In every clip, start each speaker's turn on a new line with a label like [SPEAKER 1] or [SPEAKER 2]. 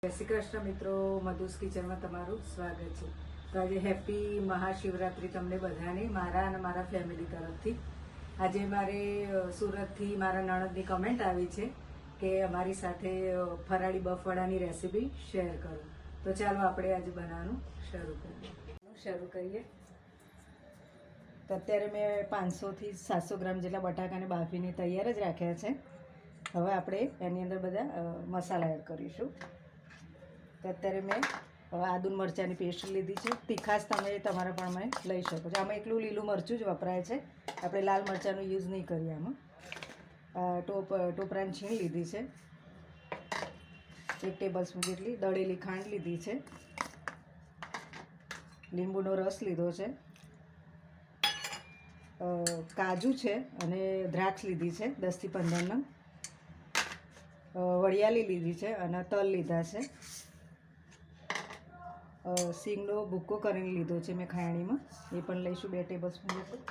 [SPEAKER 1] જય શ્રી કૃષ્ણ મિત્રો, મધુસ કિચનમાં તમારું સ્વાગત છે। તો આજે હેપી મહાશિવરાત્રી તમને બધાને મારા અને મારા ફેમિલી તરફથી। આજે મારે સુરતથી મારા નણંદની કમેન્ટ આવી છે કે અમારી સાથે ફરાળી બફવાડાની રેસીપી શેર કરો। તો ચાલો આપણે આજે બનાવવાનું શરૂ કરીએ। તો અત્યારે મેં 500થી 700 ગ્રામ જેટલા બટાકાને બાફીને તૈયાર જ રાખ્યા છે। હવે આપણે એની અંદર બધા મસાલા એડ કરીશું। તો અત્યારે મેં આદુ મરચાંની પેસ્ટ લીધી છે। તીખાશ તમે તમારા પ્રમાણે લઈ શકો છો। આમાં એકલું લીલું મરચું જ વપરાય છે, આપણે લાલ મરચાંનો યુઝ નહીં કરીએ। આમાં ટોપરાની છીણ લીધી છે, 1 ટેબલસ્પૂન જેટલી દળેલી ખાંડ લીધી છે, લીંબુનો રસ લીધો છે, કાજુ છે અને દ્રાક્ષ લીધી છે 10થી 15 નંગ, વરિયાળી લીધી છે અને તલ લીધા છે, સિંગનો ભૂક્કો કરીને લીધો છે મેં ખાયણીમાં, એ પણ લઈશું 2 ટેબલસ્પૂન જેટલું।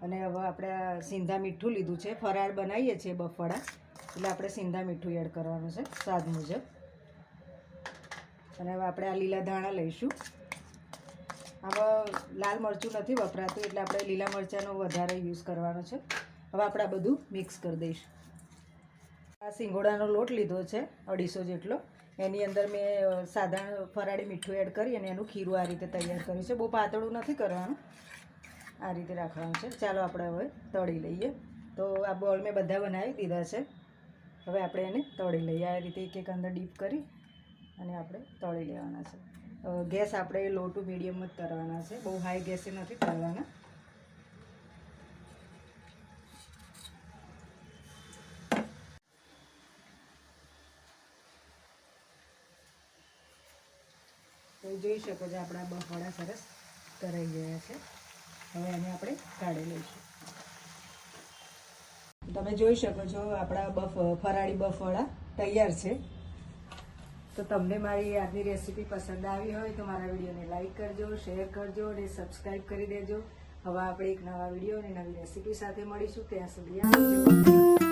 [SPEAKER 1] અને હવે આપણે સિંધા મીઠું લીધું છે, ફરાળ બનાવીએ છીએ બફવાડા એટલે આપણે સિંધા મીઠું એડ કરવાનું છે સ્વાદ મુજબ। અને હવે આપણે આ લીલા ધાણા લઈશું। આમાં લાલ મરચું નથી વપરાતું એટલે આપણે લીલા મરચાંનો વધારે યુઝ કરવાનો છે। હવે આપણે આ બધું મિક્સ કરી દઈશું। આ સિંગોડાનો લોટ લીધો છે 250 જેટલો, એની અંદર મેં સાધારણ ફરાળી મીઠું એડ કરી અને એનું ખીરું આ રીતે તૈયાર કર્યું છે। બહુ પાતળું નથી કરવાનું, આ રીતે રાખવાનું છે। ચાલો આપણે હવે તળી લઈએ। તો આ બોલ મેં બધા બનાવી દીધા છે, હવે આપણે એને તળી લઈએ। આ રીતે એક એક અંદર ડીપ કરી અને આપણે તળી લેવાના છે। ગેસ આપણે લો ટુ મીડિયમ જ કરવાના છે, બહુ હાઈ ગેસે નથી તળવાના। તો જોઈ શકો છો આપણા બફવાડા સરસ તળાઈ ગયા છે। હવે એને આપણે કાઢી લઈશું। તમે જોઈ શકો છો આપણા ફરાળી બફવાડા તૈયાર છે। તો તમને મારી આજની રેસીપી પસંદ આવી હોય તો મારા વિડીયોને લાઈક કરજો, શેર કરજો અને સબસ્ક્રાઈબ કરી દેજો। હવે આપણે એક નવા વિડીયો અને નવી રેસીપી સાથે મળીશું, ત્યાં સુધી આવજો।